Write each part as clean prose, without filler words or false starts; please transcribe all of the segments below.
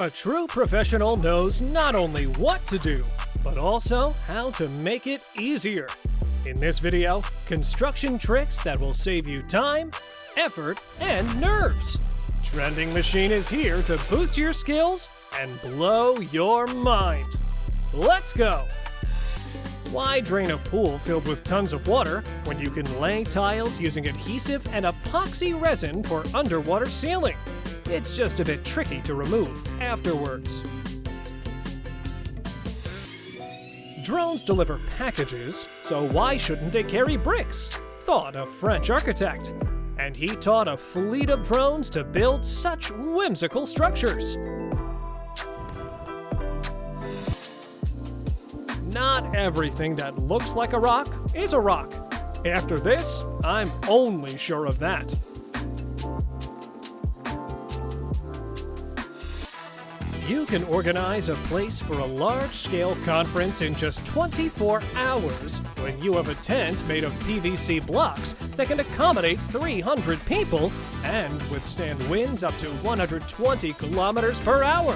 A true professional knows not only what to do, but also how to make it easier. In this video, construction tricks that will save you time, effort, and nerves. Trending Machine is here to boost your skills and blow your mind. Let's go! Why drain a pool filled with tons of water when you can lay tiles using adhesive and epoxy resin for underwater sealing? It's just a bit tricky to remove afterwards. Drones deliver packages, so why shouldn't they carry bricks? Thought a French architect. And he taught a fleet of drones to build such whimsical structures. Not everything that looks like a rock is a rock. After this, I'm only sure of that. You can organize a place for a large-scale conference in just 24 hours when you have a tent made of PVC blocks that can accommodate 300 people and withstand winds up to 120 kilometers per hour.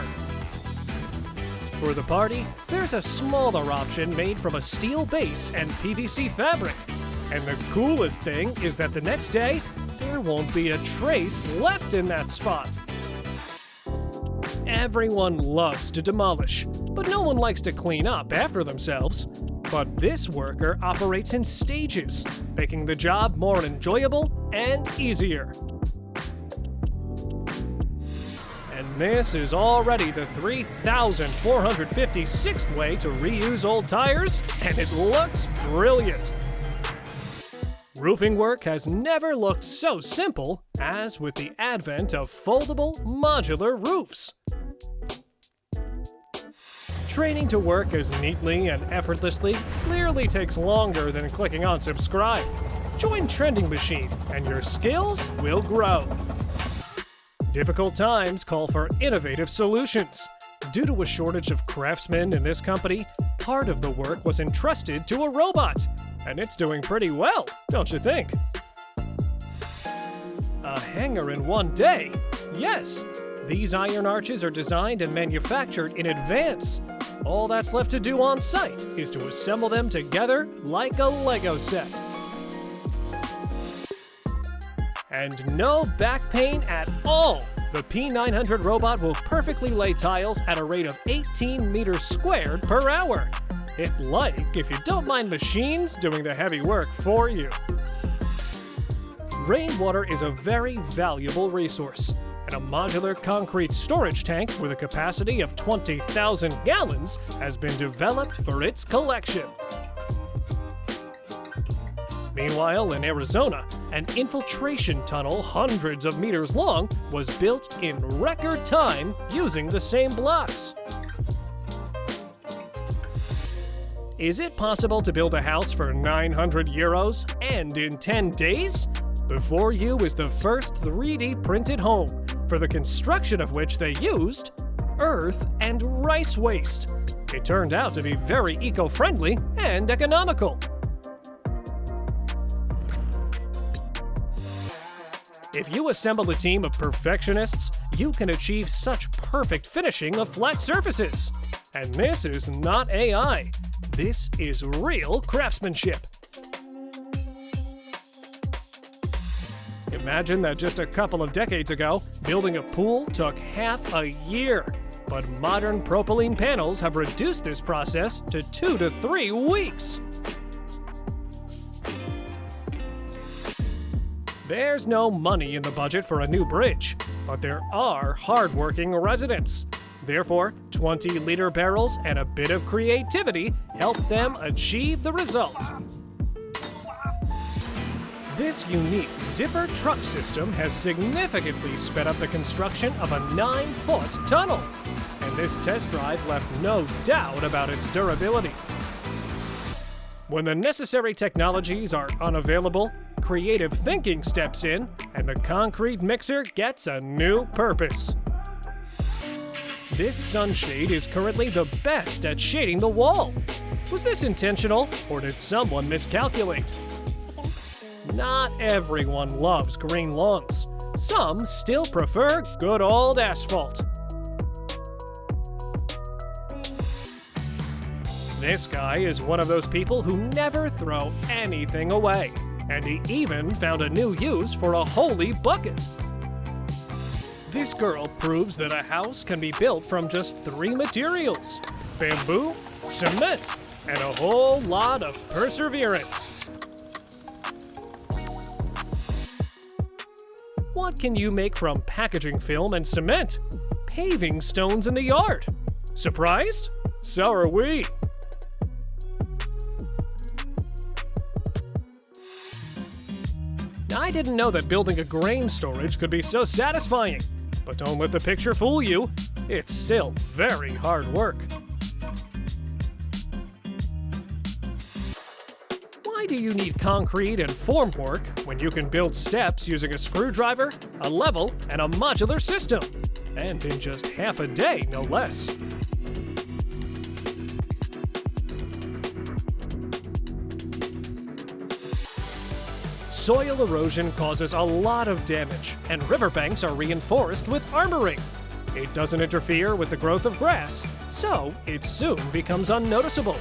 For the party, there's a smaller option made from a steel base and PVC fabric. And the coolest thing is that the next day, there won't be a trace left in that spot. Everyone loves to demolish, but no one likes to clean up after themselves. But this worker operates in stages, making the job more enjoyable and easier. And this is already the 3,456th way to reuse old tires, and it looks brilliant. Roofing work has never looked so simple as with the advent of foldable modular roofs. Training to work as neatly and effortlessly clearly takes longer than clicking on subscribe. Join Trending Machine and your skills will grow. Difficult times call for innovative solutions. Due to a shortage of craftsmen in this company, part of the work was entrusted to a robot. And it's doing pretty well, don't you think? A hanger in one day? Yes! These iron arches are designed and manufactured in advance. All that's left to do on site is to assemble them together like a Lego set. And no back pain at all! The P900 robot will perfectly lay tiles at a rate of 18 meters squared per hour. If you don't mind machines doing the heavy work for you. Rainwater is a very valuable resource, and a modular concrete storage tank with a capacity of 20,000 gallons has been developed for its collection. Meanwhile, in Arizona, an infiltration tunnel hundreds of meters long was built in record time using the same blocks. Is it possible to build a house for 900 euros and in 10 days? Before you is the first 3D printed home, for the construction of which they used earth and rice waste. It turned out to be very eco-friendly and economical. If you assemble a team of perfectionists, you can achieve such perfect finishing of flat surfaces. And this is not AI. This is real craftsmanship. Imagine that just a couple of decades ago, building a pool took half a year. But modern propylene panels have reduced this process to 2 to 3 weeks. There's no money in the budget for a new bridge, but there are hardworking residents. Therefore, 20-liter barrels and a bit of creativity help them achieve the result. This unique zipper truck system has significantly sped up the construction of a 9-foot tunnel, and this test drive left no doubt about its durability. When the necessary technologies are unavailable, creative thinking steps in, and the concrete mixer gets a new purpose. This sunshade is currently the best at shading the wall. Was this intentional, or did someone miscalculate? Not everyone loves green lawns. Some still prefer good old asphalt. This guy is one of those people who never throw anything away, and he even found a new use for a holy bucket. This girl proves that a house can be built from just 3 materials: bamboo, cement, and a whole lot of perseverance. What can you make from packaging film and cement? Paving stones in the yard. Surprised? So are we. I didn't know that building a grain storage could be so satisfying. But don't let the picture fool you. It's still very hard work. Why do you need concrete and formwork when you can build steps using a screwdriver, a level, and a modular system? And in just half a day, no less. Soil erosion causes a lot of damage, and riverbanks are reinforced with armoring. It doesn't interfere with the growth of grass, so it soon becomes unnoticeable.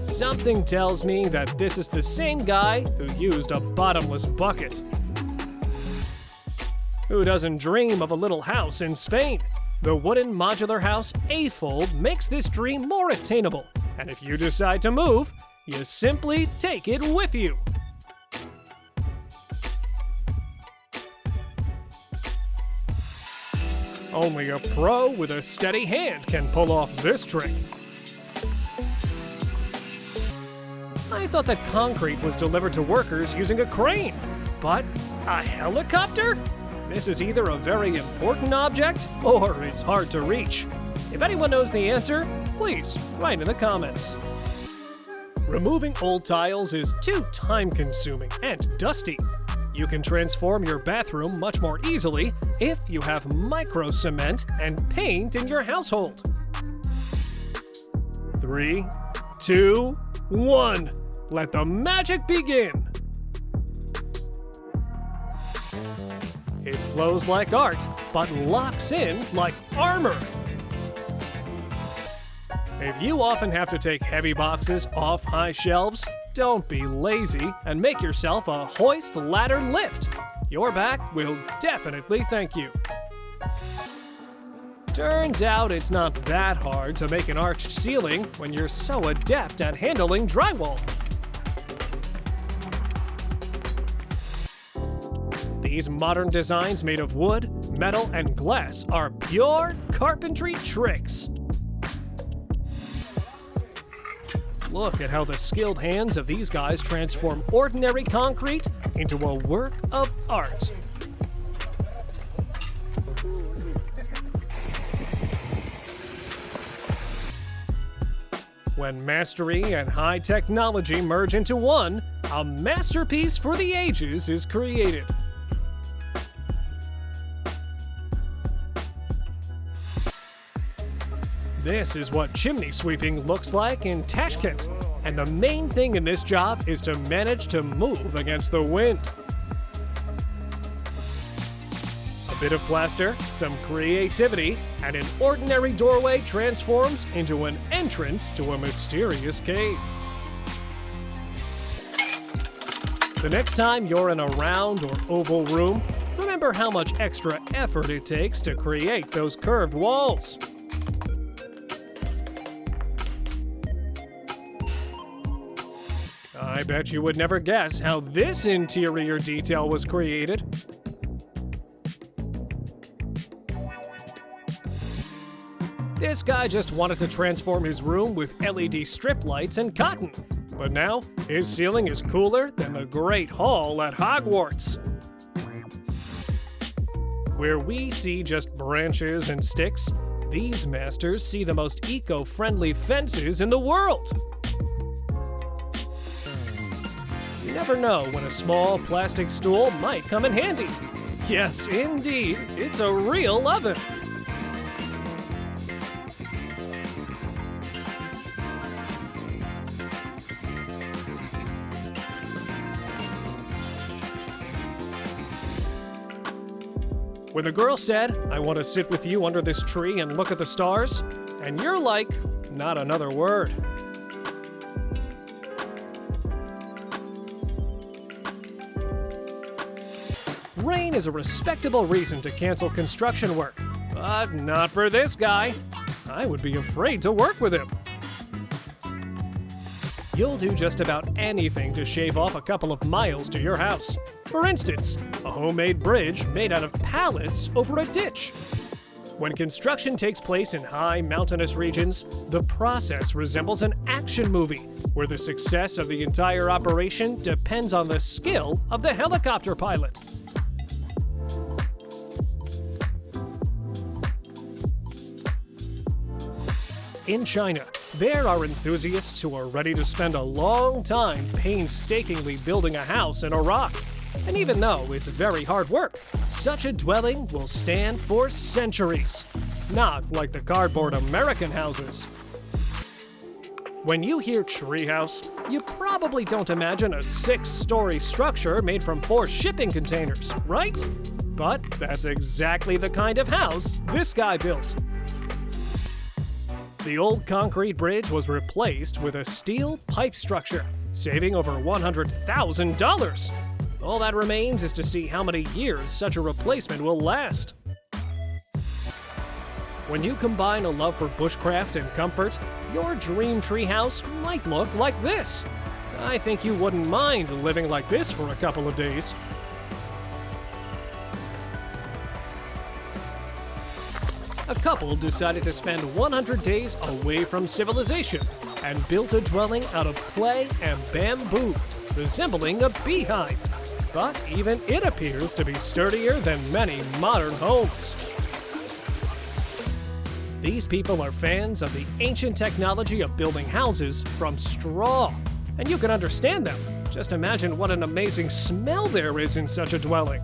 Something tells me that this is the same guy who used a bottomless bucket. Who doesn't dream of a little house in Spain? The wooden modular house A-Fold makes this dream more attainable, and if you decide to move, you simply take it with you. Only a pro with a steady hand can pull off this trick. I thought that concrete was delivered to workers using a crane, but a helicopter? This is either a very important object or it's hard to reach. If anyone knows the answer, please write in the comments. Removing old tiles is too time-consuming and dusty. You can transform your bathroom much more easily if you have micro-cement and paint in your household. 3, 2, 1. Let the magic begin! It flows like art, but locks in like armor. If you often have to take heavy boxes off high shelves, don't be lazy and make yourself a hoist ladder lift. Your back will definitely thank you. Turns out it's not that hard to make an arched ceiling when you're so adept at handling drywall. These modern designs made of wood, metal, and glass are pure carpentry tricks. Look at how the skilled hands of these guys transform ordinary concrete into a work of art. When mastery and high technology merge into one, a masterpiece for the ages is created. This is what chimney sweeping looks like in Tashkent, and the main thing in this job is to manage to move against the wind. A bit of plaster, some creativity, and an ordinary doorway transforms into an entrance to a mysterious cave. The next time you're in a round or oval room, remember how much extra effort it takes to create those curved walls. I bet you would never guess how this interior detail was created. This guy just wanted to transform his room with LED strip lights and cotton. But now, his ceiling is cooler than the Great Hall at Hogwarts. Where we see just branches and sticks, these masters see the most eco-friendly fences in the world. You never know when a small plastic stool might come in handy. Yes, indeed, it's a real oven. When the girl said, "I want to sit with you under this tree and look at the stars," and you're like, not another word. Rain is a respectable reason to cancel construction work, but not for this guy. I would be afraid to work with him. You'll do just about anything to shave off a couple of miles to your house. For instance, a homemade bridge made out of pallets over a ditch. When construction takes place in high mountainous regions, the process resembles an action movie, where the success of the entire operation depends on the skill of the helicopter pilot. In China, there are enthusiasts who are ready to spend a long time painstakingly building a house in a rock. And even though it's very hard work, such a dwelling will stand for centuries. Not like the cardboard American houses. When you hear treehouse, you probably don't imagine a 6-story structure made from 4 shipping containers, right? But that's exactly the kind of house this guy built. The old concrete bridge was replaced with a steel pipe structure, saving over $100,000. All that remains is to see how many years such a replacement will last. When you combine a love for bushcraft and comfort, your dream treehouse might look like this. I think you wouldn't mind living like this for a couple of days. A couple decided to spend 100 days away from civilization and built a dwelling out of clay and bamboo, resembling a beehive. But even it appears to be sturdier than many modern homes. These people are fans of the ancient technology of building houses from straw, and you can understand them. Just imagine what an amazing smell there is in such a dwelling.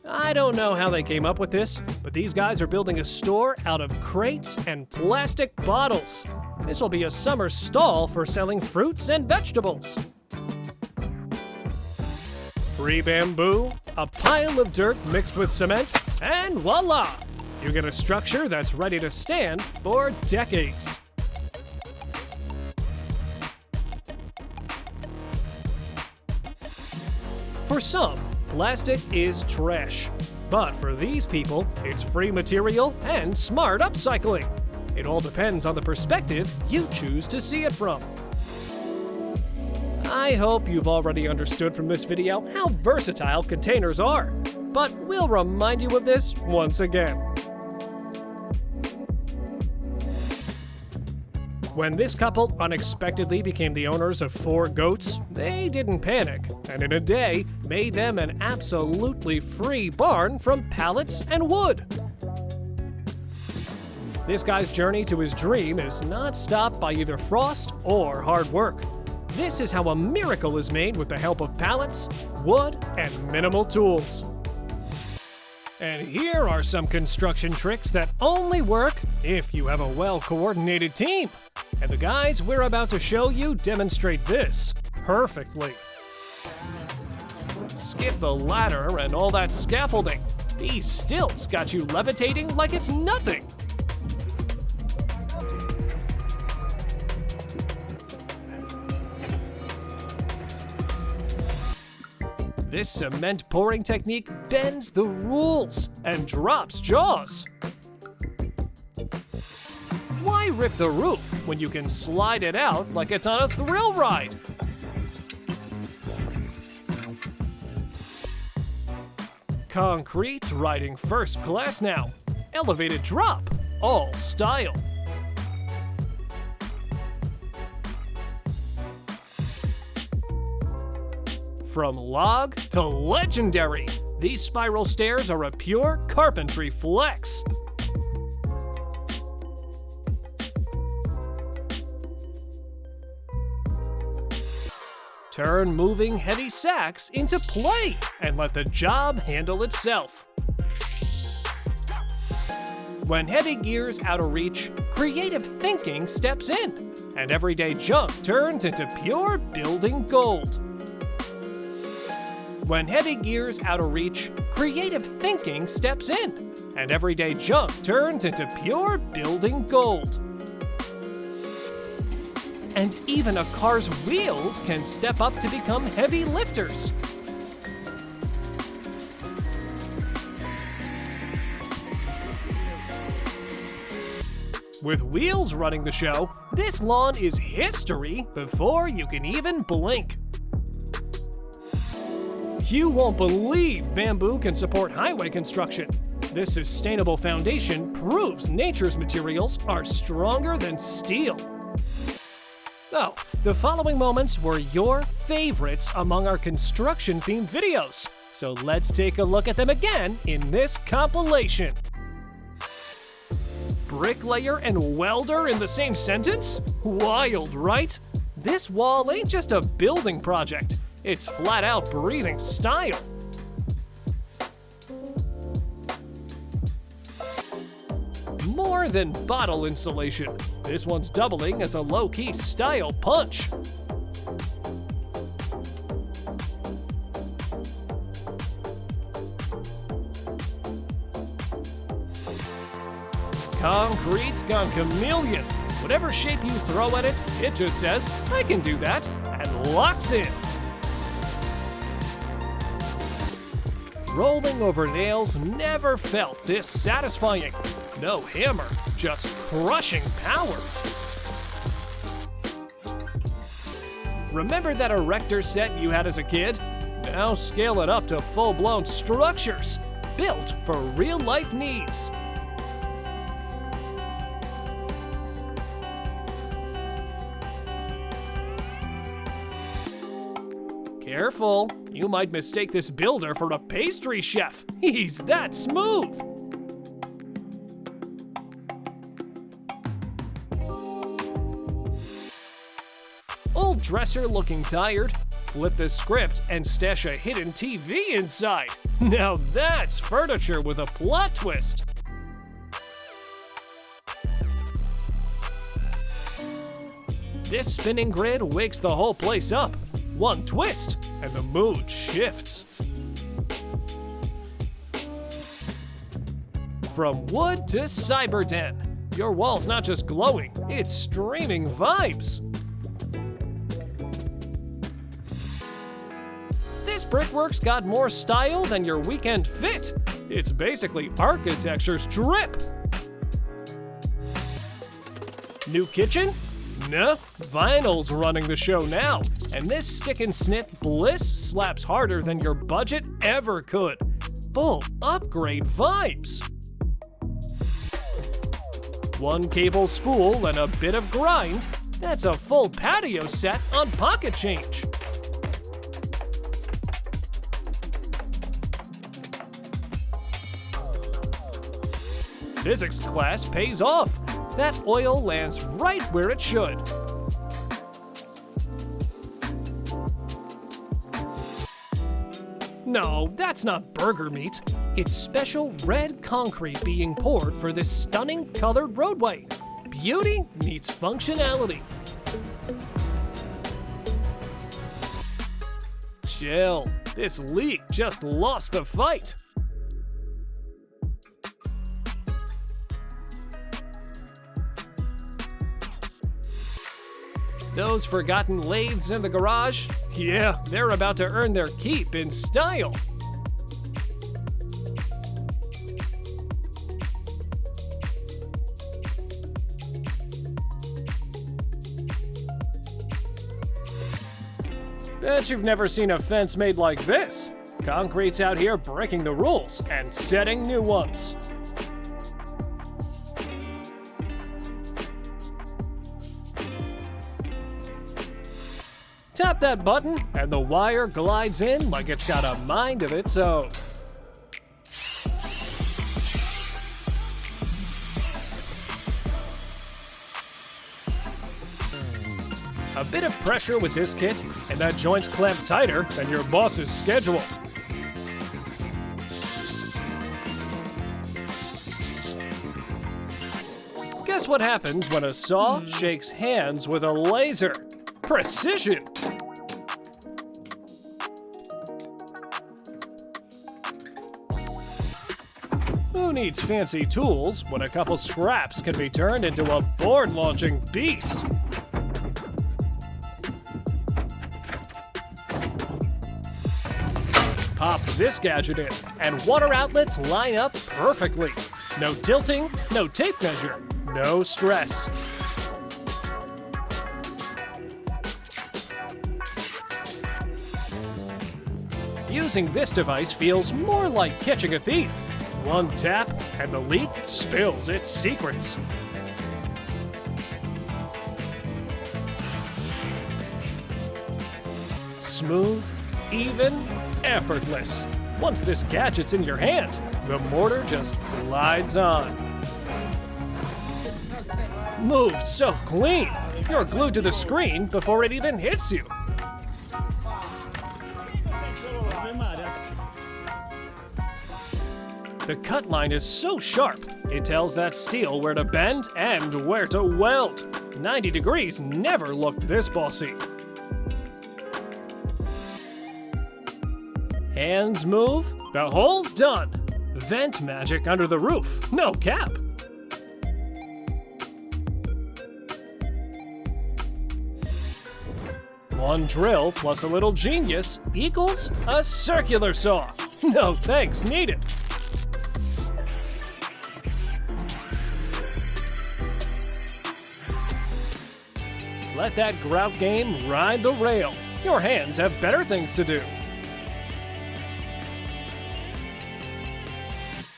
I don't know how they came up with this, but these guys are building a store out of crates and plastic bottles. This will be a summer stall for selling fruits and vegetables. Free bamboo, a pile of dirt mixed with cement, and voila! You get a structure that's ready to stand for decades. For some, plastic is trash. But for these people, it's free material and smart upcycling. It all depends on the perspective you choose to see it from. I hope you've already understood from this video how versatile containers are, but we'll remind you of this once again. When this couple unexpectedly became the owners of 4 goats, they didn't panic, and in a day made them an absolutely free barn from pallets and wood. This guy's journey to his dream is not stopped by either frost or hard work. This is how a miracle is made with the help of pallets, wood, and minimal tools. And here are some construction tricks that only work if you have a well-coordinated team. And the guys we're about to show you demonstrate this perfectly. Skip the ladder and all that scaffolding. These stilts got you levitating like it's nothing. This cement pouring technique bends the rules and drops jaws. Why rip the roof when you can slide it out like it's on a thrill ride? Concrete riding first class now. Elevated drop, all style. From log to legendary, these spiral stairs are a pure carpentry flex. Turn moving heavy sacks into play and let the job handle itself. When heavy gear's out of reach, creative thinking steps in, and everyday junk turns into pure building gold. When heavy gear's out of reach, creative thinking steps in, and everyday junk turns into pure building gold. And even a car's wheels can step up to become heavy lifters. With wheels running the show, this lawn is history before you can even blink. You won't believe bamboo can support highway construction. This sustainable foundation proves nature's materials are stronger than steel. Oh, the following moments were your favorites among our construction-themed videos, so let's take a look at them again in this compilation. Bricklayer and welder in the same sentence? Wild, right? This wall ain't just a building project, it's flat out breathing style. More than bottle insulation, this one's doubling as a low-key style punch. Concrete's gone chameleon. Whatever shape you throw at it, it just says, I can do that, and locks in. Rolling over nails never felt this satisfying. No hammer, just crushing power. Remember that erector set you had as a kid? Now scale it up to full-blown structures, built for real-life needs. Careful, you might mistake this builder for a pastry chef. He's that smooth. Old dresser looking tired? Flip the script and stash a hidden TV inside. Now that's furniture with a plot twist. This spinning grid wakes the whole place up. One twist, and the mood shifts. From wood to Cyberden, your wall's not just glowing, it's streaming vibes. This brickwork's got more style than your weekend fit. It's basically architecture's drip. New kitchen? No, vinyl's running the show now, and this stick and snip bliss slaps harder than your budget ever could. Full upgrade vibes. One cable spool and a bit of grind, that's a full patio set on pocket change. Physics class pays off. That oil lands right where it should. No, that's not burger meat. It's special red concrete being poured for this stunning colored roadway. Beauty meets functionality. Chill, this leak just lost the fight. Those forgotten lathes in the garage? Yeah, they're about to earn their keep in style. Bet you've never seen a fence made like this. Concrete's out here breaking the rules and setting new ones. Tap that button, and the wire glides in like it's got a mind of its own. A bit of pressure with this kit, and that joint's clamped tighter than your boss's schedule. Guess what happens when a saw shakes hands with a laser? Precision! Who needs fancy tools when a couple scraps can be turned into a board-launching beast? Pop this gadget in, and water outlets line up perfectly. No tilting, no tape measure, no stress. Using this device feels more like catching a thief. One tap, and the leak spills its secrets. Smooth, even, effortless. Once this gadget's in your hand, the mortar just glides on. Moves so clean, you're glued to the screen before it even hits you. The cut line is so sharp, it tells that steel where to bend and where to weld. 90 degrees never looked this bossy. Hands move, the hole's done. Vent magic under the roof, no cap. One drill plus a little genius equals a circular saw. No thanks needed. Let that grout game ride the rail. Your hands have better things to do.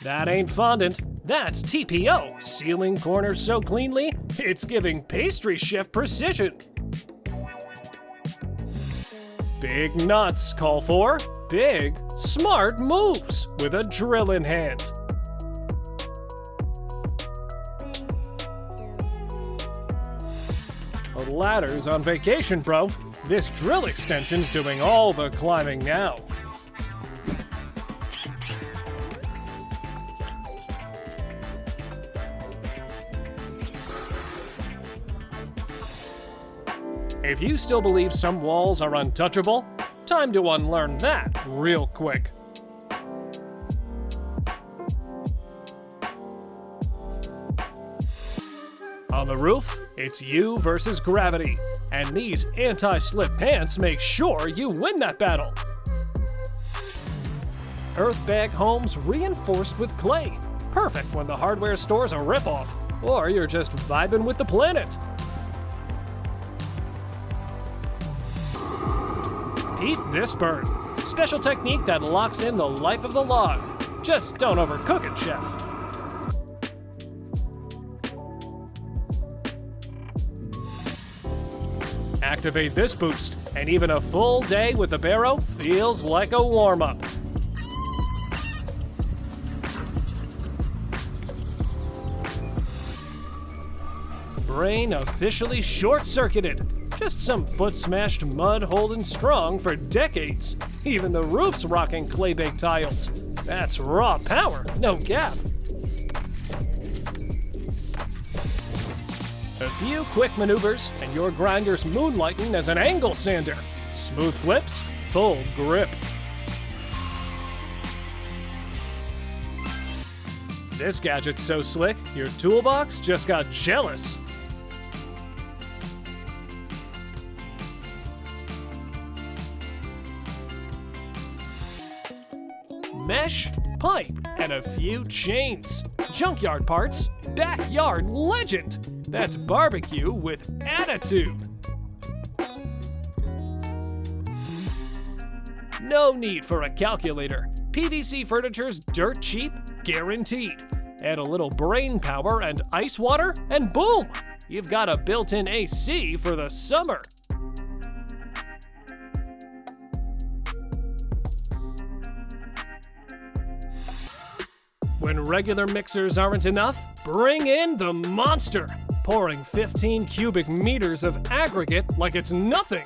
That ain't fondant, that's TPO, sealing corners so cleanly, it's giving pastry chef precision. Big nuts call for big, smart moves with a drill in hand. The ladder's on vacation, bro. This drill extension's doing all the climbing now. If you still believe some walls are untouchable, time to unlearn that real quick. On the roof, it's you versus gravity, and these anti-slip pants make sure you win that battle. Earthbag homes reinforced with clay. Perfect when the hardware store's a ripoff, or you're just vibing with the planet. Heat this burn. Special technique that locks in the life of the log. Just don't overcook it, chef. Activate this boost, and even a full day with the Barrow feels like a warm-up. Brain officially short-circuited. Just some foot-smashed mud holding strong for decades. Even the roof's rocking clay-baked tiles. That's raw power, no gap. A few quick maneuvers, and your grinder's moonlighting as an angle sander. Smooth flips, full grip. This gadget's so slick, your toolbox just got jealous. Mesh, pipe, and a few chains. Junkyard parts, backyard legend. That's barbecue with attitude. No need for a calculator. PVC furniture's dirt cheap, guaranteed. Add a little brain power and ice water, and boom! You've got a built-in AC for the summer. When regular mixers aren't enough, bring in the monster, pouring 15 cubic meters of aggregate like it's nothing.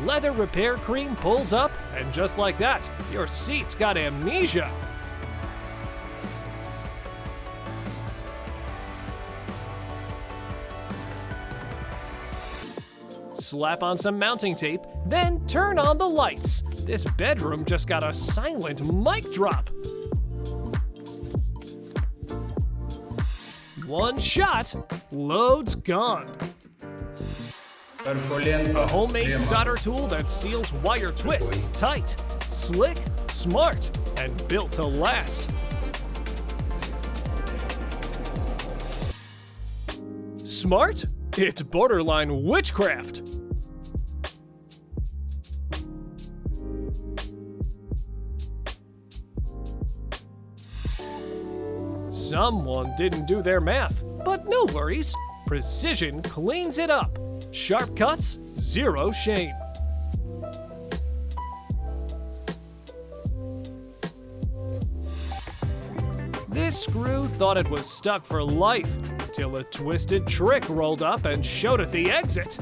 Leather repair cream pulls up, and just like that, your seat's got amnesia. slap on some mounting tape, then turn on the lights. This bedroom just got a silent mic drop. One shot, load's gone. A homemade solder tool that seals wire twists tight, slick, smart, and built to last. Smart? It's borderline witchcraft. Someone didn't do their math, but no worries. Precision cleans it up. Sharp cuts, zero shame. This screw thought it was stuck for life, till a twisted trick rolled up and showed it the exit.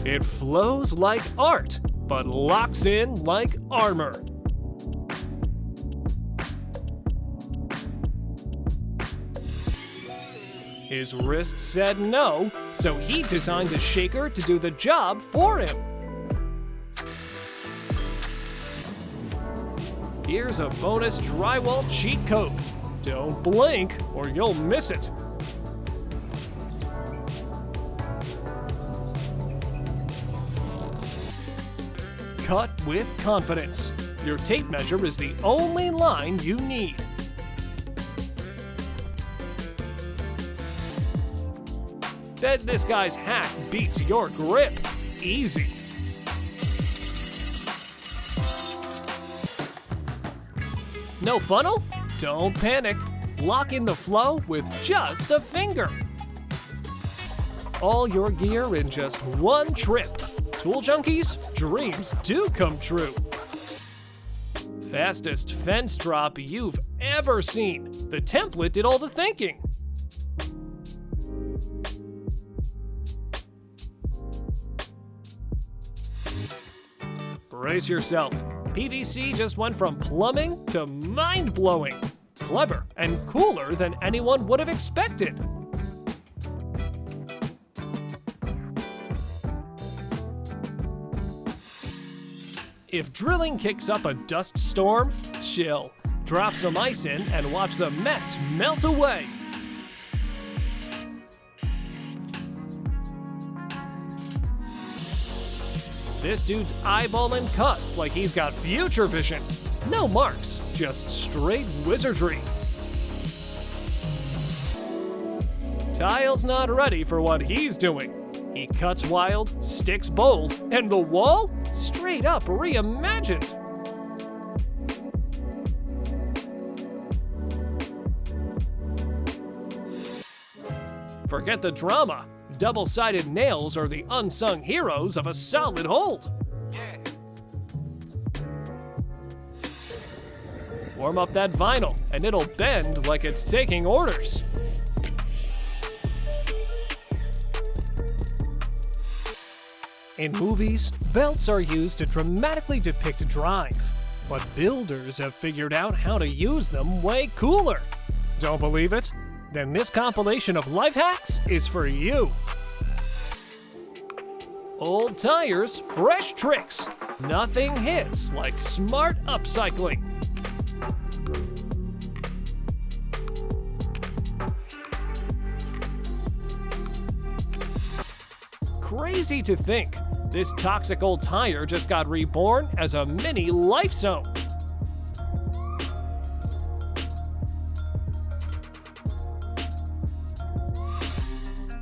It flows like art, but locks in like armor. His wrist said no, so he designed a shaker to do the job for him. Here's a bonus drywall cheat code. Don't blink or you'll miss it. Cut with confidence. Your tape measure is the only line you need. Bet this guy's hack beats your grip. Easy. No funnel? Don't panic. Lock in the flow with just a finger. All your gear in just one trip. Tool junkies, dreams do come true. Fastest fence drop you've ever seen. The template did all the thinking. Brace yourself. PVC just went from plumbing to mind-blowing. Clever and cooler than anyone would have expected. If drilling kicks up a dust storm, chill. Drop some ice in and watch the mess melt away. This dude's eyeballing cuts like he's got future vision. No marks, just straight wizardry. Tile's not ready for what he's doing. He cuts wild, sticks bold, and the wall? Straight up reimagined. Forget the drama. Double-sided nails are the unsung heroes of a solid hold. Warm up that vinyl, and it'll bend like it's taking orders. In movies, belts are used to dramatically depict drive, but builders have figured out how to use them way cooler. Don't believe it? Then this compilation of life hacks is for you. Old tires, fresh tricks. Nothing hits like smart upcycling. Crazy to think, this toxic old tire just got reborn as a mini life zone.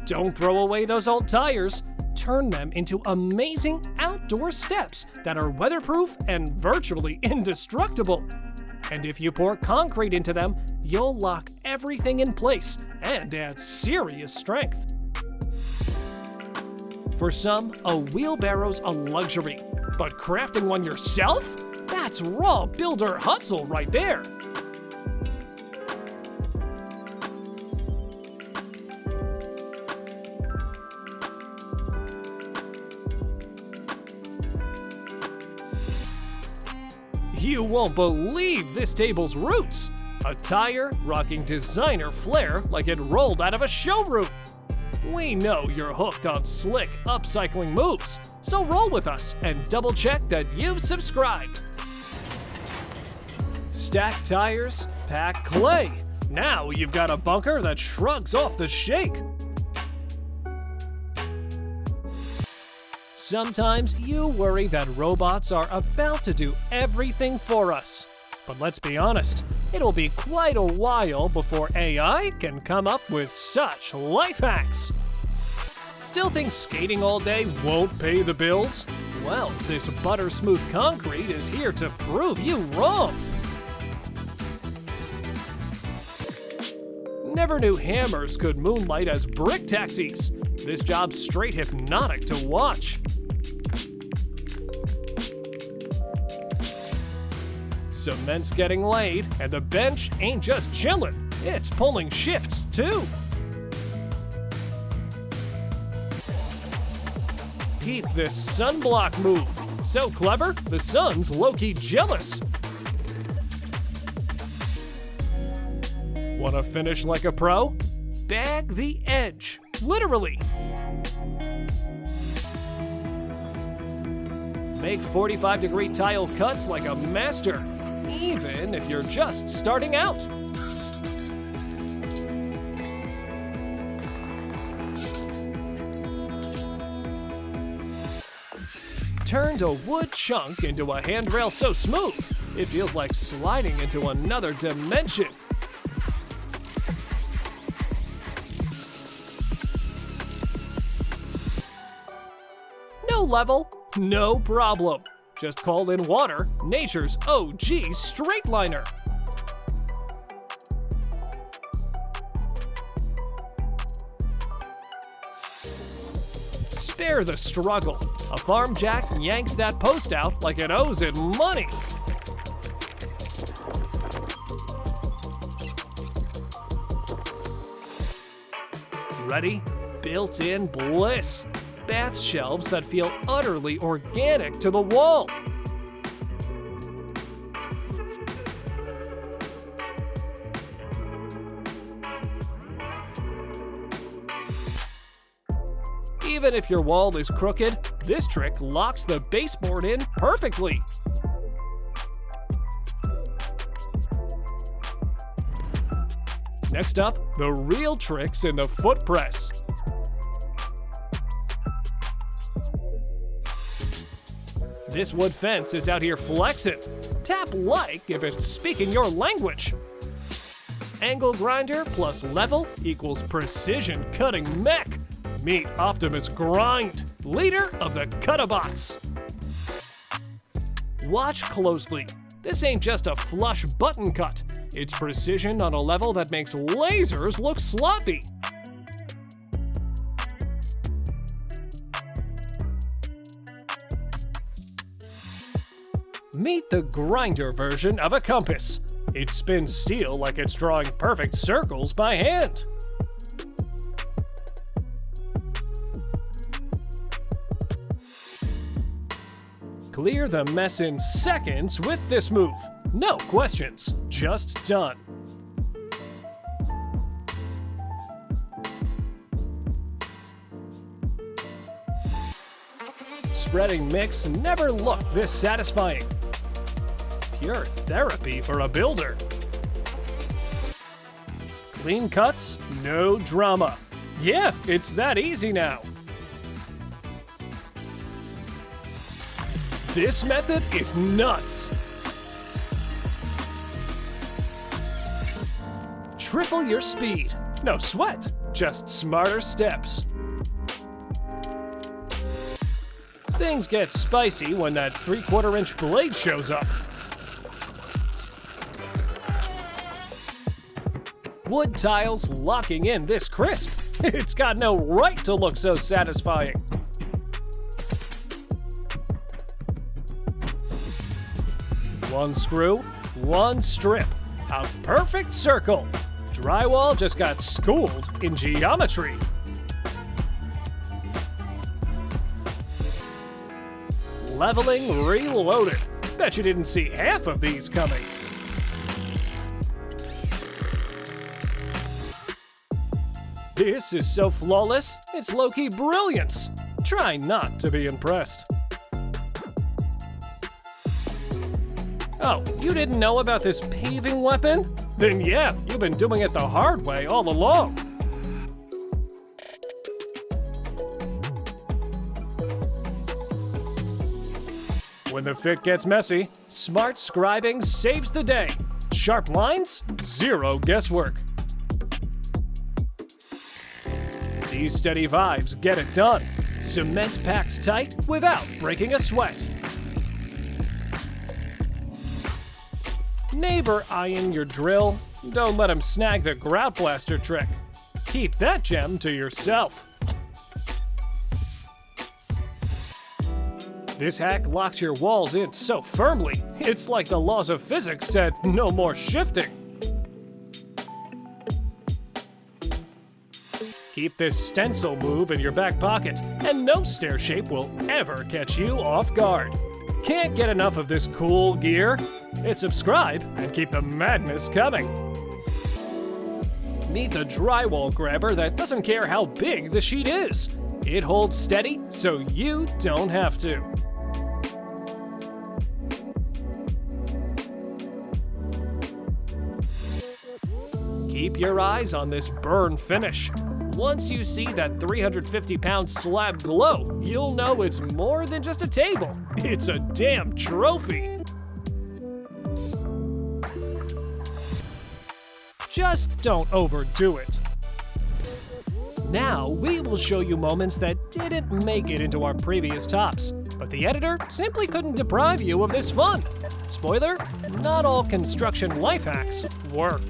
Don't throw away those old tires. Turn them into amazing outdoor steps that are weatherproof and virtually indestructible. And if you pour concrete into them, you'll lock everything in place and add serious strength. For some, a wheelbarrow's a luxury, but crafting one yourself? That's raw builder hustle right there. You won't believe this table's roots. A tire rocking designer flair like it rolled out of a showroom. We know you're hooked on slick upcycling moves, so roll with us and double check that you've subscribed. Stack tires, pack clay. Now you've got a bunker that shrugs off the shake. Sometimes you worry that robots are about to do everything for us. But let's be honest, it'll be quite a while before AI can come up with such life hacks. Still think skating all day won't pay the bills? Well, this butter smooth concrete is here to prove you wrong. Never knew hammers could moonlight as brick taxis. This job's straight hypnotic to watch. Cement's getting laid, and the bench ain't just chillin', it's pulling shifts too. Peep this sunblock move. So clever, the sun's low-key jealous. Wanna finish like a pro? Bag the edge, literally. Make 45-degree tile cuts like a master, even if you're just starting out. Turned a wood chunk into a handrail so smooth, it feels like sliding into another dimension. No level, no problem. Just call in water, nature's OG straightliner. Spare the struggle. A farm jack yanks that post out like it owes it money. Ready? Built-in bliss. Bath shelves that feel utterly organic to the wall. Even if your wall is crooked, this trick locks the baseboard in perfectly. Next up, the real tricks in the foot press. This wood fence is out here flexing. Tap like if it's speaking your language. Angle grinder plus level equals precision cutting mech. Meet Optimus Grind, leader of the Cutabots. Watch closely. This ain't just a flush button cut. It's precision on a level that makes lasers look sloppy. Meet the grinder version of a compass. It spins steel like it's drawing perfect circles by hand. Clear the mess in seconds with this move. No questions, just done. Spreading mix never looked this satisfying. Pure therapy for a builder. Clean cuts, no drama. Yeah, it's that easy now. This method is nuts. Triple your speed. No sweat, just smarter steps. Things get spicy when that 3/4-inch blade shows up. Wood tiles locking in this crisp. It's got no right to look so satisfying. One screw, one strip. A perfect circle. Drywall just got schooled in geometry. Leveling reloaded. Bet you didn't see half of these coming. This is so flawless, it's low-key brilliance. Try not to be impressed. Oh, you didn't know about this paving weapon? Then yeah, you've been doing it the hard way all along. When the fit gets messy, smart scribing saves the day. Sharp lines, zero guesswork. These steady vibes get it done. Cement packs tight without breaking a sweat. Neighbor eyeing your drill? Don't let him snag the grout blaster trick. Keep that gem to yourself. This hack locks your walls in so firmly, it's like the laws of physics said no more shifting. Keep this stencil move in your back pocket, and no stair shape will ever catch you off guard. Can't get enough of this cool gear? Hit subscribe and keep the madness coming. Meet the drywall grabber that doesn't care how big the sheet is. It holds steady so you don't have to. Keep your eyes on this burn finish. Once you see that 350-pound slab glow, you'll know it's more than just a table. It's a damn trophy. Just don't overdo it. Now, we will show you moments that didn't make it into our previous tops, but the editor simply couldn't deprive you of this fun. Spoiler, not all construction life hacks work.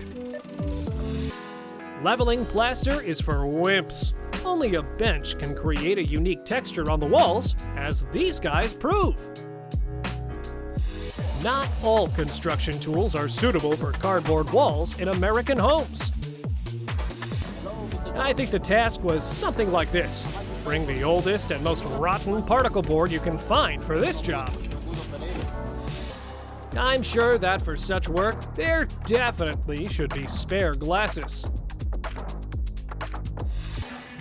Leveling plaster is for wimps. Only a bench can create a unique texture on the walls, as these guys prove. Not all construction tools are suitable for cardboard walls in American homes. I think the task was something like this. Bring the oldest and most rotten particle board you can find for this job. I'm sure that for such work, there definitely should be spare glasses.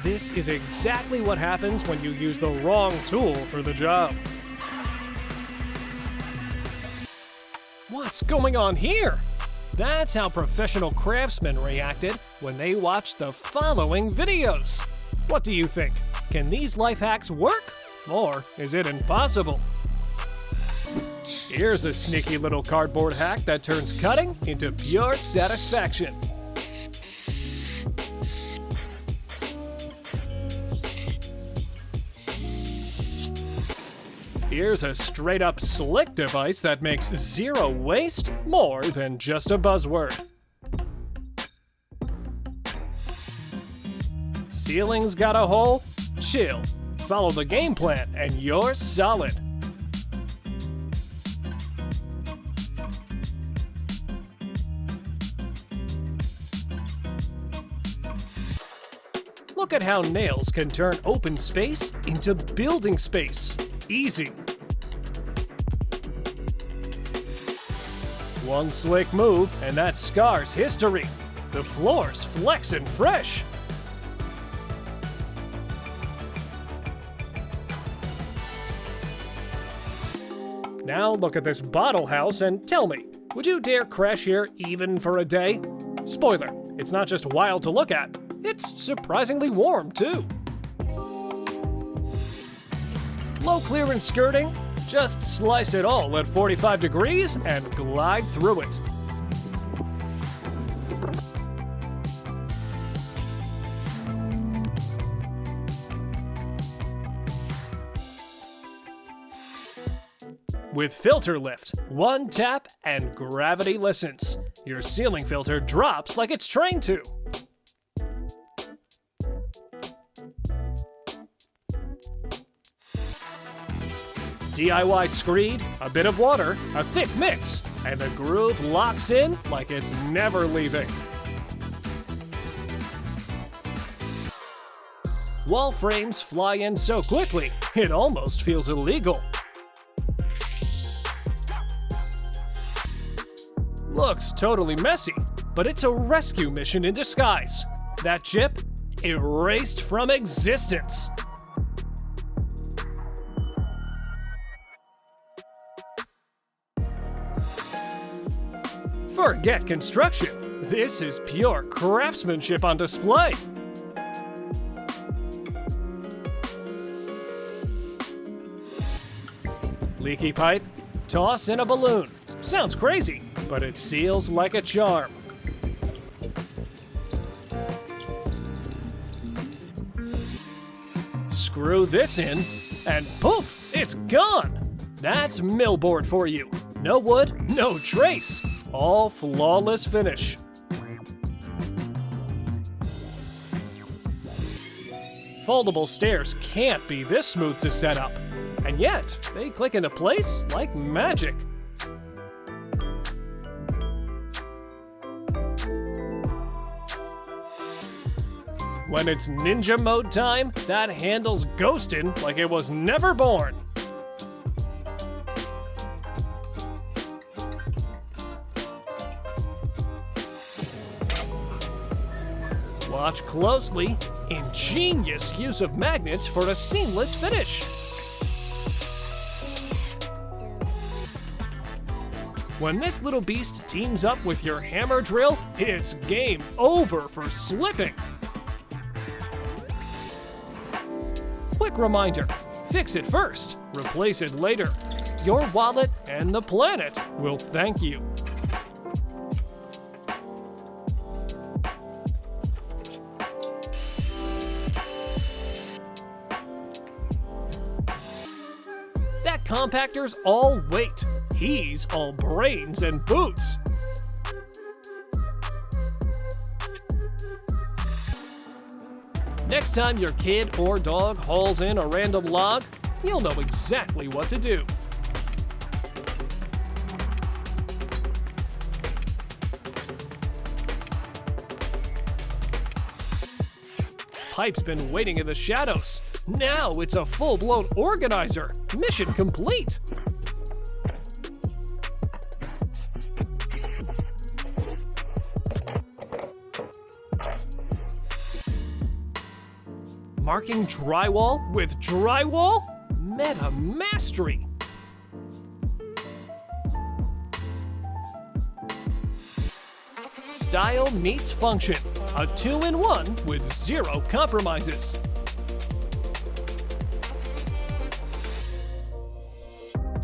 This is exactly what happens when you use the wrong tool for the job. What's going on here? That's how professional craftsmen reacted when they watched the following videos. What do you think? Can these life hacks work? Or is it impossible? Here's a sneaky little cardboard hack that turns cutting into pure satisfaction. Here's a straight-up slick device that makes zero waste more than just a buzzword. Ceiling's got a hole? Chill. Follow the game plan and you're solid. Look at how nails can turn open space into building space. Easy. One slick move, and that scar's history. The floor's flexin' fresh. Now look at this bottle house and tell me, would you dare crash here even for a day? Spoiler, it's not just wild to look at, it's surprisingly warm too. Low clearance skirting? Just slice it all at 45 degrees and glide through it. With Filter Lift, one tap and gravity listens. Your ceiling filter drops like it's trained to. DIY screed, a bit of water, a thick mix, and the groove locks in like it's never leaving. Wall frames fly in so quickly, it almost feels illegal. Looks totally messy, but it's a rescue mission in disguise. That chip? erased from existence. Forget construction. This is pure craftsmanship on display. Leaky pipe, toss in a balloon. Sounds crazy, but it seals like a charm. Screw this in, and poof, it's gone. That's millboard for you. No wood, no trace. All flawless finish. Foldable stairs can't be this smooth to set up, and yet they click into place like magic. When it's ninja mode time, that handle's ghosting like it was never born. Watch closely. Ingenious use of magnets for a seamless finish. When this little beast teams up with your hammer drill, it's game over for slipping. Quick reminder, fix it first, replace it later. Your wallet and the planet will thank you. That compactor's all weight. He's all brains and boots. Next time your kid or dog hauls in a random log, you'll know exactly what to do. Pipe's been waiting in the shadows. Now it's a full-blown organizer. Mission complete. Marking drywall with drywall? Meta mastery! Style meets function. A 2-in-1 with 0 compromises.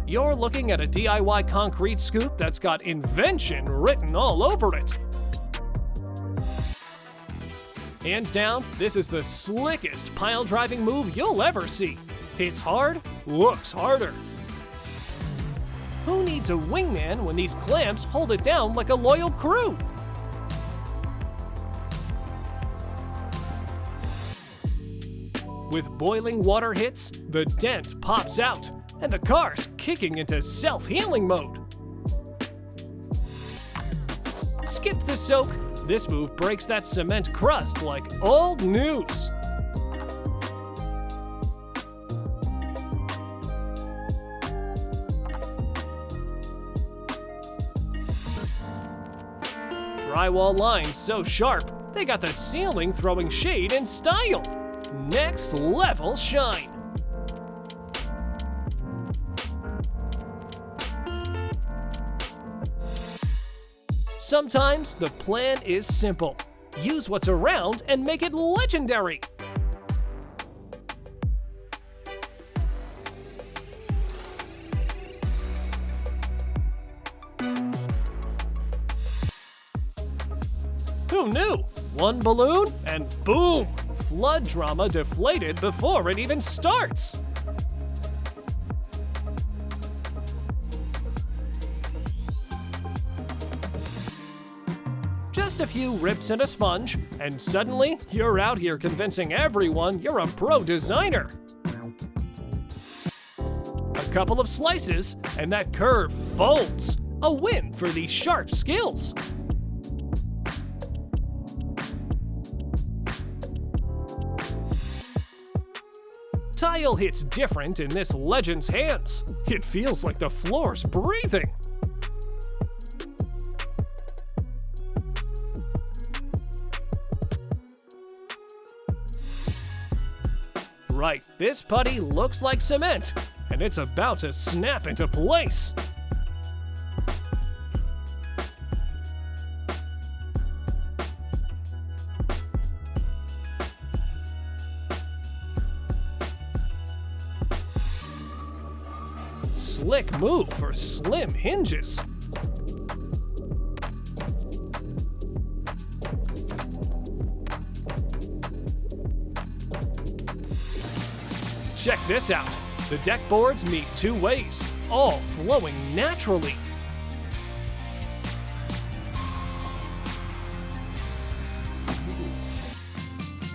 You're looking at a DIY concrete scoop that's got invention written all over it. Hands down, this is the slickest pile driving move you'll ever see. It's hard, looks harder. Who needs a wingman when these clamps hold it down like a loyal crew? With boiling water hits, the dent pops out, and the car's kicking into self-healing mode. Skip the soak. This move breaks that cement crust like old news. Drywall lines so sharp, they got the ceiling throwing shade in style. Next level shine. Sometimes the plan is simple. Use what's around and make it legendary. Who knew? One balloon and boom! Flood drama deflated before it even starts. Just a few rips and a sponge, and suddenly you're out here convincing everyone you're a pro designer. A couple of slices, and that curve folds. A win for these sharp skills. Tile hits different in this legend's hands. It feels like the floor's breathing. right, this putty looks like cement, and it's about to snap into place. Slick move for slim hinges. Check this out. The deck boards meet two ways, all flowing naturally.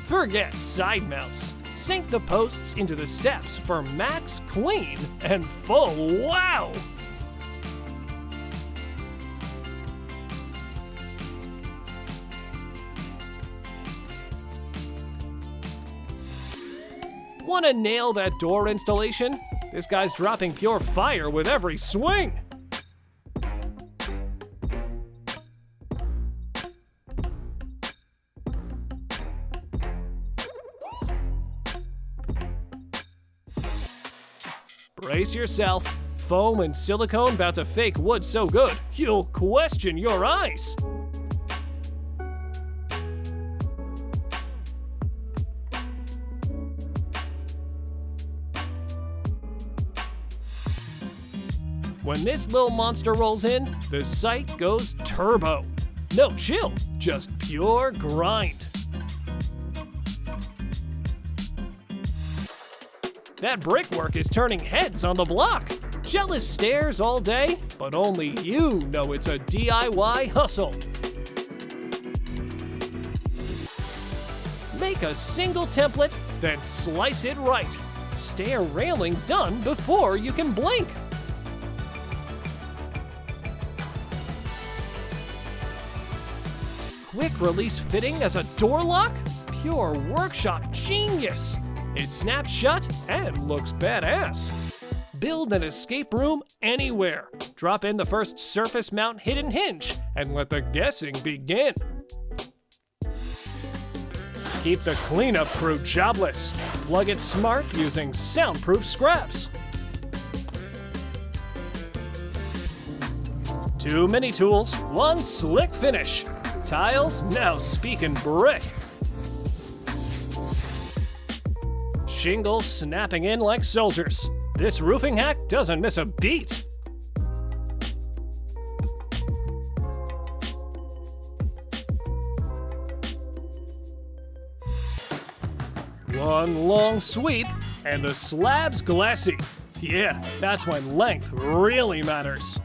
Forget side mounts. Sink the posts into the steps for max clean and full wow! Wanna nail that door installation? This guy's dropping pure fire with every swing! Brace yourself. Foam and silicone about to fake wood so good, you'll question your eyes. When this little monster rolls in, the site goes turbo. No chill, just pure grind. That brickwork is turning heads on the block. Jealous stares all day, but only you know it's a DIY hustle. Make a single template, then slice it right. Stair railing done before you can blink. Quick release fitting as a door lock? Pure workshop genius. It snaps shut and looks badass. Build an escape room anywhere. Drop in the first surface mount hidden hinge and let the guessing begin. Keep the cleanup crew jobless. Plug it smart using soundproof scraps. Two mini tools, one slick finish. Tiles now speaking brick. Shingles snapping in like soldiers. This roofing hack doesn't miss a beat. One long sweep, and the slab's glassy. Yeah, that's when length really matters.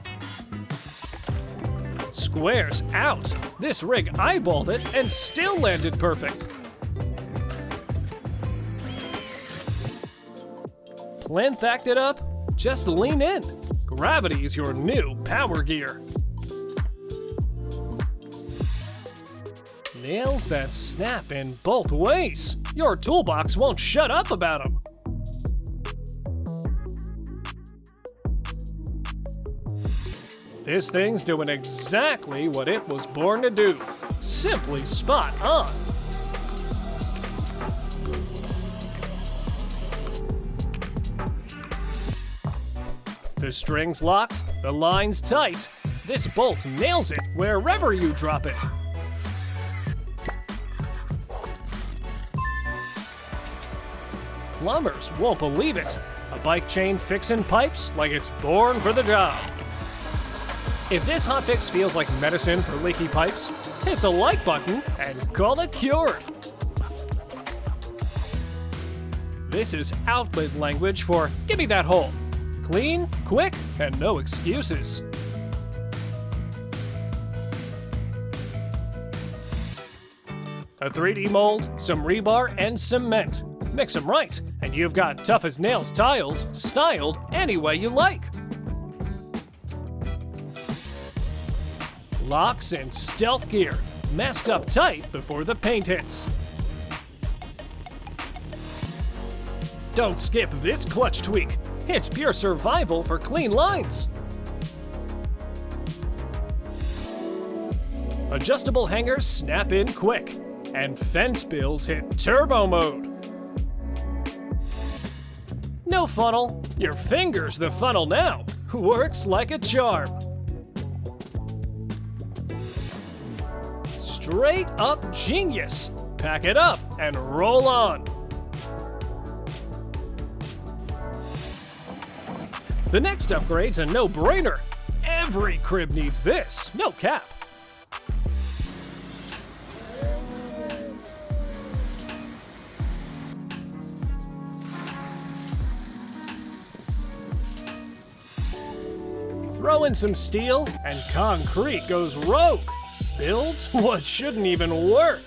Squares out. This rig eyeballed it and still landed perfect. Plinth acted up? Just lean in. Gravity is your new power gear. Nails that snap in both ways. Your toolbox won't shut up about them. This thing's doing exactly what it was born to do. Simply spot on. The string's locked, the line's tight. This bolt nails it wherever you drop it. Plumbers won't believe it. A bike chain fixing pipes like it's born for the job. If this hotfix feels like medicine for leaky pipes, hit the like button and call it cured. This is outlet language for give me that hole. Clean, quick, and no excuses. A 3D mold, some rebar, and cement. Mix them right, and you've got tough as nails tiles styled any way you like. Locks and stealth gear, masked up tight before the paint hits. Don't skip this clutch tweak. It's pure survival for clean lines. Adjustable hangers snap in quick, and fence builds hit turbo mode. No funnel. Your finger's the funnel now. Works like a charm. Straight up genius. Pack it up and roll on. The next upgrade's a no-brainer. Every crib needs this, no cap. Throw in some steel and concrete goes rogue. Builds what shouldn't even work.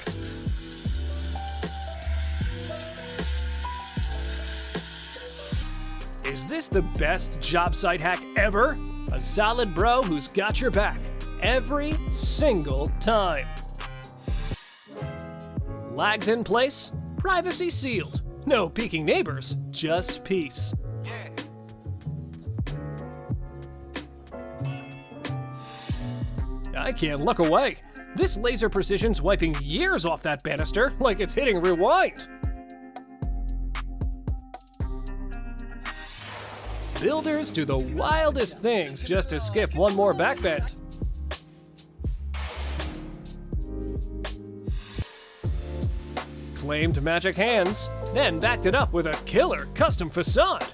Is this the best job site hack ever? A solid bro who's got your back every single time. Lags in place, privacy sealed. No peeking neighbors, just peace. I can't look away. This laser precision's wiping years off that banister like it's hitting rewind. Builders do the wildest things just to skip one more backbend. Claimed magic hands, then backed it up with a killer custom facade.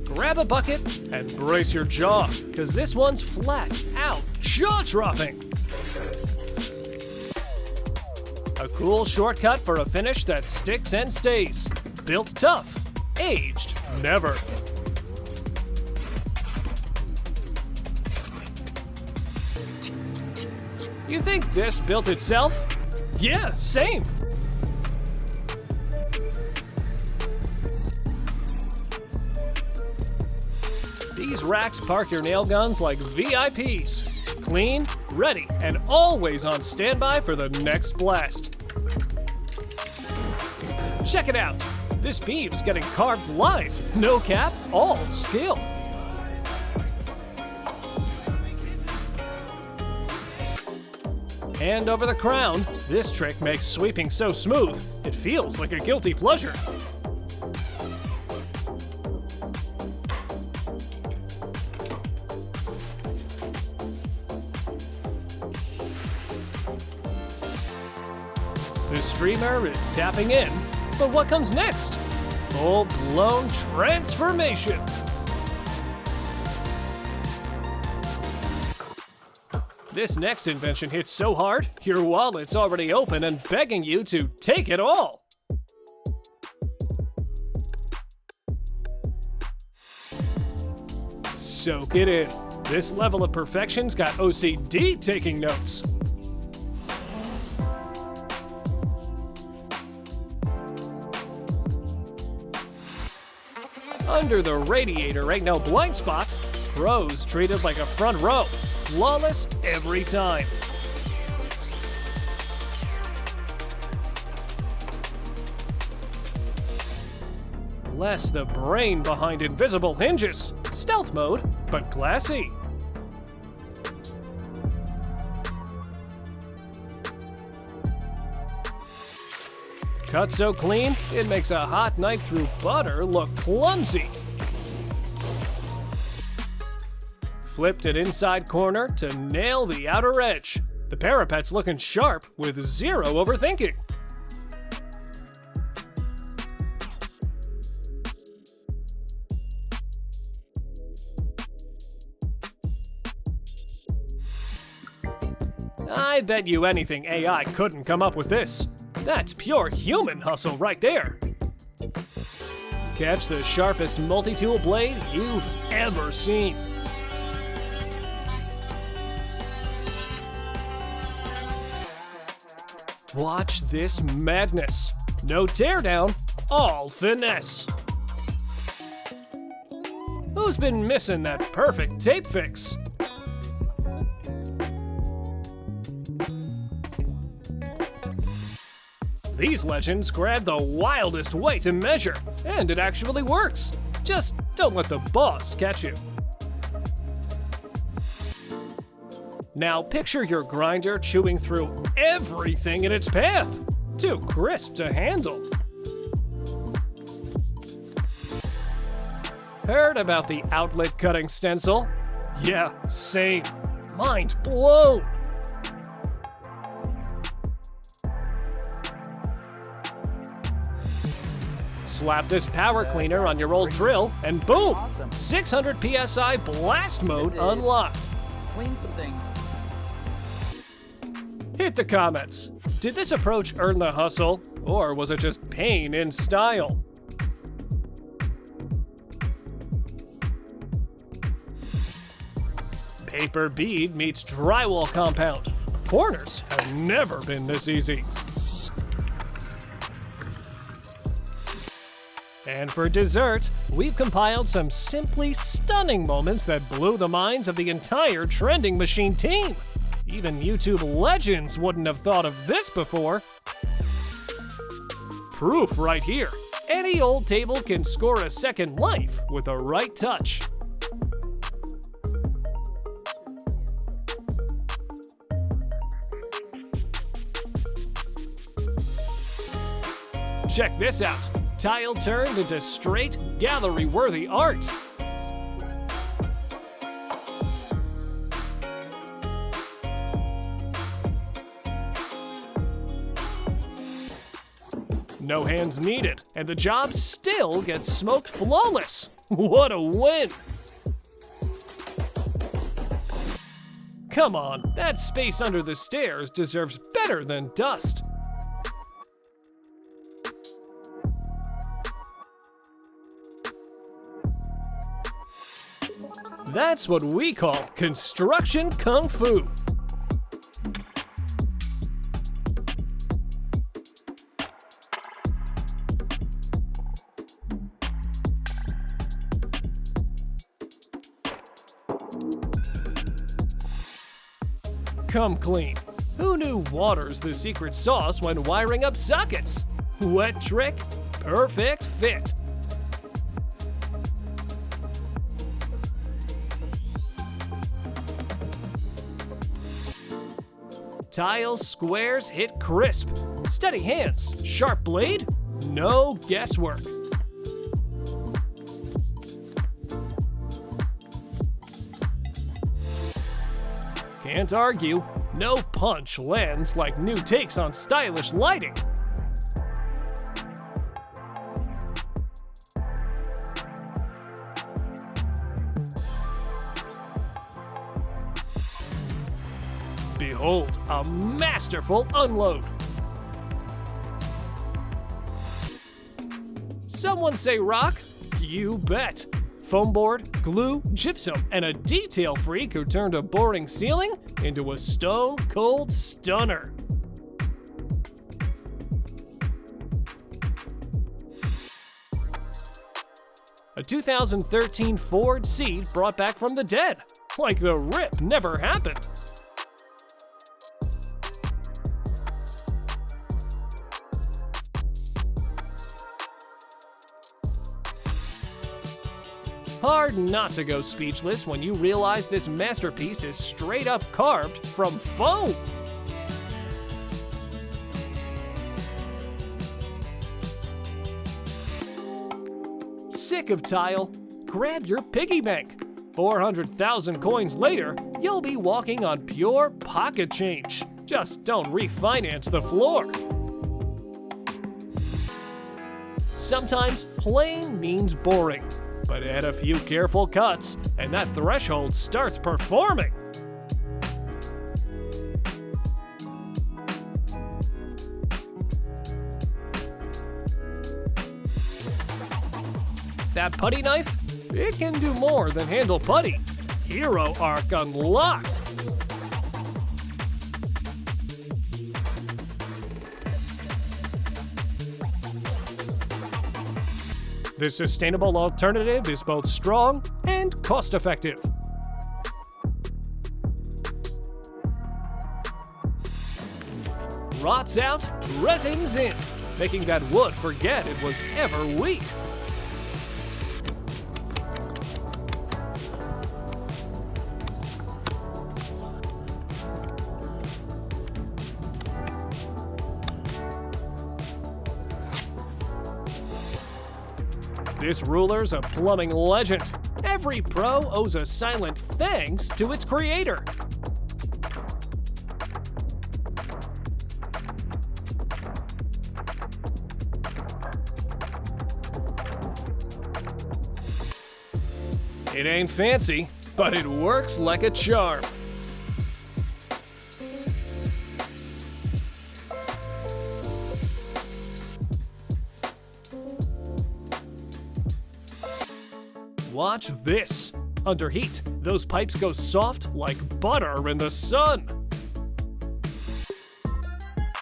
Grab a bucket and brace your jaw, because this one's flat out jaw-dropping. A cool shortcut for a finish that sticks and stays. Built tough, aged never. You think this built itself? Yeah, same. These racks park your nail guns like VIPs. Clean, ready, and always on standby for the next blast. Check it out. This beam's getting carved live. No cap, all skill. Hand over the crown. This trick makes sweeping so smooth, it feels like a guilty pleasure. The streamer is tapping in, but what comes next? Full-blown transformation. This next invention hits so hard, your wallet's already open and begging you to take it all. Soak it in. This level of perfection's got OCD taking notes. Under the radiator ain't no blind spot. Pros treated like a front row. Flawless every time. Less the brain behind invisible hinges. Stealth mode, but classy. Cut so clean, it makes a hot knife through butter look clumsy. Flipped it inside corner to nail the outer edge. The parapet's looking sharp with zero overthinking. I bet you anything AI couldn't come up with this. That's pure human hustle right there. Catch the sharpest multi-tool blade you've ever seen. Watch this madness. No teardown, all finesse. Who's been missing that perfect tape fix? These legends grab the wildest way to measure, and it actually works. Just don't let the boss catch you. Now picture your grinder chewing through everything in its path. too crisp to handle. Heard about the outlet cutting stencil? Yeah, same. Mind blown. Slap this power cleaner on your old drill and boom! 600 PSI blast mode unlocked. Clean some things. Hit the comments. Did this approach earn the hustle, or was it just pain in style? Paper bead meets drywall compound. Corners have never been this easy. And for dessert, we've compiled some simply stunning moments that blew the minds of the entire Trending Machine team. Even YouTube legends wouldn't have thought of this before. Proof right here. Any old table can score a second life with the right touch. Check this out. Tile turned into straight, gallery-worthy art. No hands needed, and the job still gets smoked flawless. What a win! Come on, that space under the stairs deserves better than dust. That's what we call construction kung fu. Come clean. Who knew water's the secret sauce when wiring up sockets? Wet trick, perfect fit. Tiles, squares hit crisp. Steady hands, sharp blade, no guesswork. Can't argue, no punch lands like new takes on stylish lighting. Behold, a masterful unload. Someone say rock? You bet. Foam board, glue, gypsum, and a detail freak who turned a boring ceiling into a stone-cold stunner. A 2013 Ford seat brought back from the dead, like the rip never happened. Hard not to go speechless when you realize this masterpiece is straight up carved from foam. Sick of tile? Grab your piggy bank. 400,000 coins later, you'll be walking on pure pocket change. Just don't refinance the floor. Sometimes plain means boring. But add a few careful cuts, and that threshold starts performing. That putty knife? It can do more than handle putty. Hero arc unlocked. This sustainable alternative is both strong and cost-effective. Rots out, resin's in, making that wood forget it was ever weak. This ruler's a plumbing legend. Every pro owes a silent thanks to its creator. It ain't fancy, but it works like a charm. Watch this. Under heat, those pipes go soft like butter in the sun.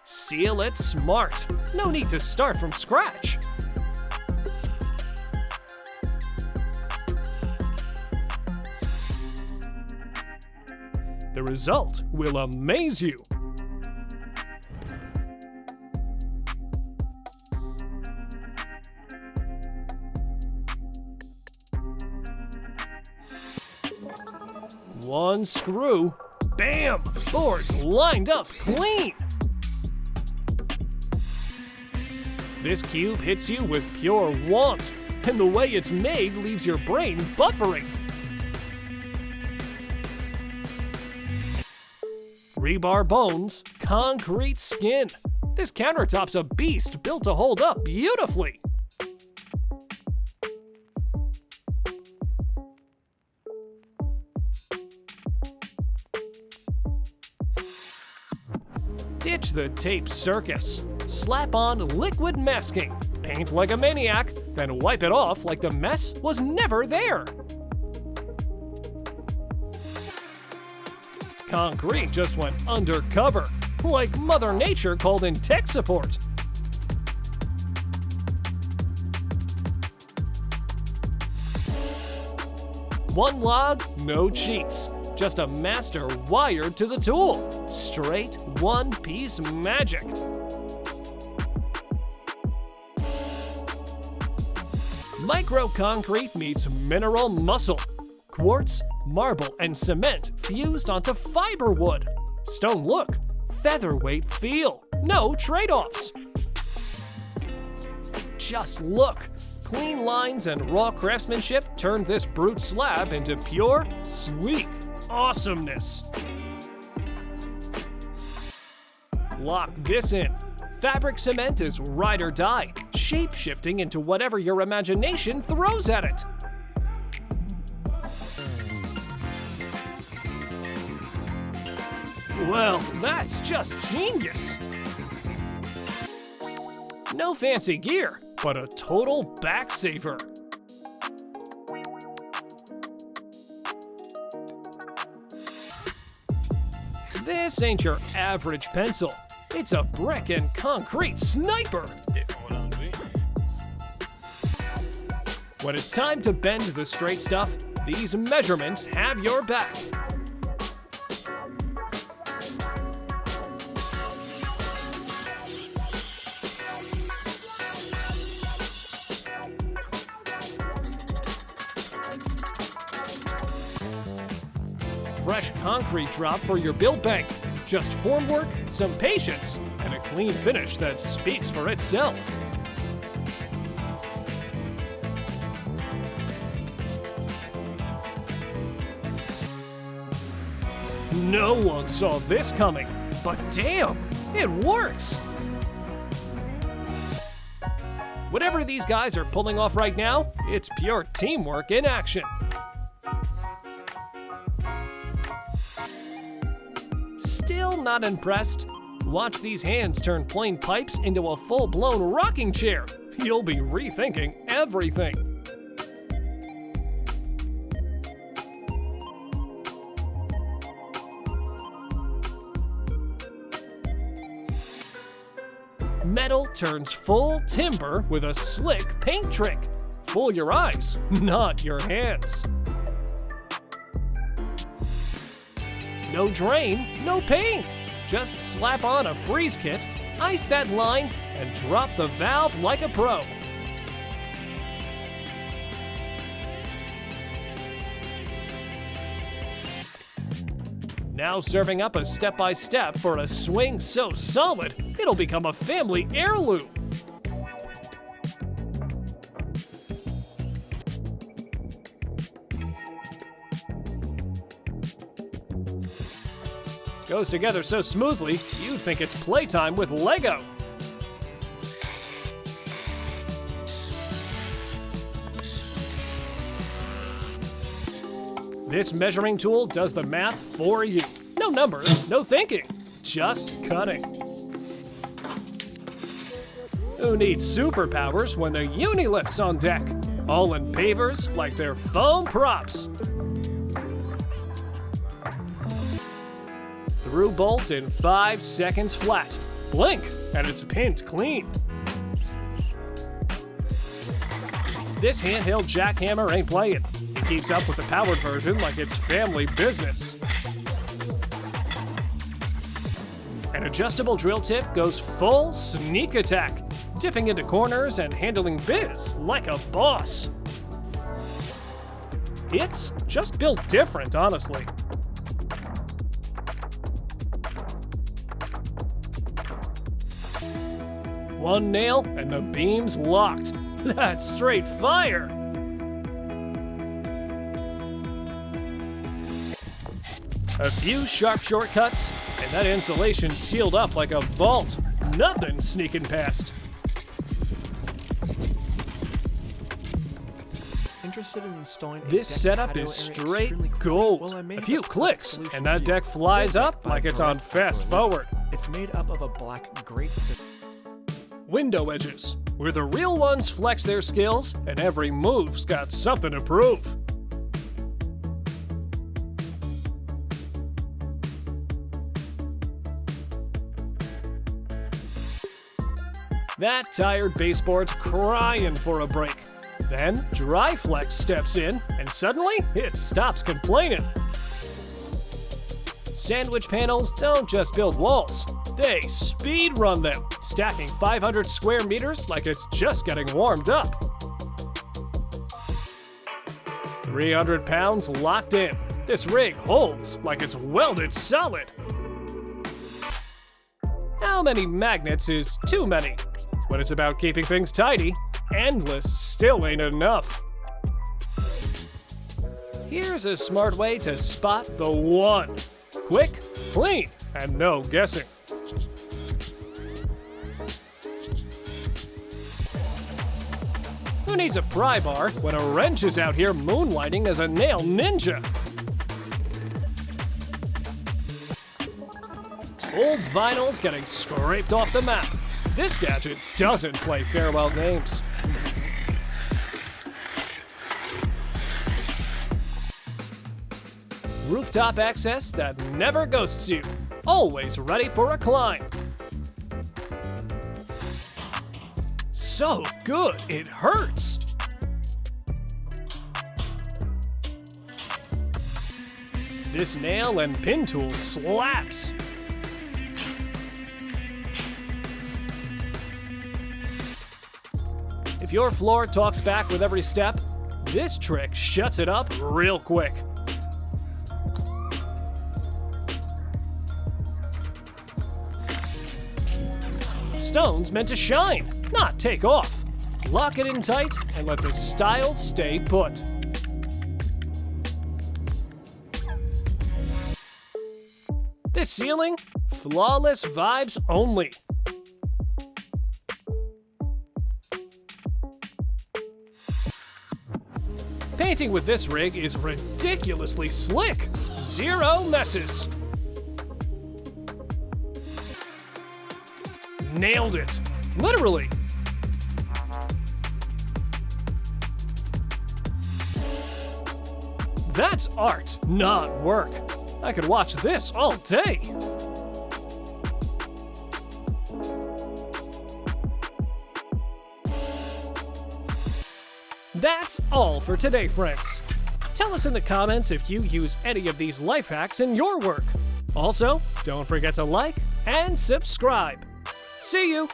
Seal it smart. No need to start from scratch. The result will amaze you. One screw, bam! Boards lined up clean! This cube hits you with pure want, and the way it's made leaves your brain buffering. Rebar bones, concrete skin. This countertop's a beast built to hold up beautifully. Ditch the tape circus. Slap on liquid masking. Paint like a maniac, then wipe it off like the mess was never there. Concrete just went undercover, like Mother Nature called in tech support. One log, no cheats. Just a master wired to the tool. Straight one-piece magic. Micro-concrete meets mineral muscle. Quartz, marble, and cement fused onto fiber wood. Stone look, featherweight feel. No trade-offs. Just look. Clean lines and raw craftsmanship turned this brute slab into pure, sleek awesomeness. Lock this in. Fabric cement is ride or die, shape-shifting into whatever your imagination throws at it. Well, that's just genius. No fancy gear, but a total back saver. This ain't your average pencil. It's a brick and concrete sniper. When it's time to bend the straight stuff, these measurements have your back. Fresh concrete drop for your build bank. Just formwork, some patience, and a clean finish that speaks for itself. No one saw this coming, but damn, it works! Whatever these guys are pulling off right now, it's pure teamwork in action. Still not impressed? Watch these hands turn plain pipes into a full-blown rocking chair. You'll be rethinking everything. Metal turns full timber with a slick paint trick. Fool your eyes, not your hands. No drain, no pain. Just slap on a freeze kit, ice that line, and drop the valve like a pro. Now serving up a step-by-step for a swing so solid, it'll become a family heirloom. Goes together so smoothly, you'd think it's playtime with Lego. This measuring tool does the math for you. No numbers, no thinking, just cutting. Who needs superpowers when the Uni-Lift's on deck? All in pavers like they're foam props. Through bolt in 5 seconds flat. Blink, and it's pinned clean. This handheld jackhammer ain't playing. It keeps up with the powered version like it's family business. An adjustable drill tip goes full sneak attack, dipping into corners and handling biz like a boss. It's just built different, honestly. One nail and the beam's locked. That's straight fire! A few sharp shortcuts, and that insulation sealed up like a vault. Nothing sneaking past. Interested in installing This setup is straight gold. A few clicks, and that deck flies up like it's on fast forward. It's made up of a black grate system. Window edges, where the real ones flex their skills, and every move's got something to prove. That tired baseboard's crying for a break. Then DryFlex steps in, and suddenly it stops complaining. Sandwich panels don't just build walls, they speed run them, stacking 500 square meters like it's just getting warmed up. 300 pounds locked in. This rig holds like it's welded solid. How many magnets is too many? When it's about keeping things tidy, endless still ain't enough. Here's a smart way to spot the one. Quick, clean, and no guessing. Who needs a pry bar when a wrench is out here moonlighting as a nail ninja? Old vinyl's getting scraped off the map. This gadget doesn't play farewell games. Rooftop access that never ghosts you. Always ready for a climb. So good, it hurts. This nail and pin tool slaps. If your floor talks back with every step, this trick shuts it up real quick. Stone's meant to shine, not take off. Lock it in tight and let the style stay put. This ceiling, flawless vibes only. Painting with this rig is ridiculously slick. Zero messes. Nailed it. Literally. That's art, not work. I could watch this all day. That's all for today, friends. Tell us in the comments if you use any of these life hacks in your work. Also, don't forget to like and subscribe. See you!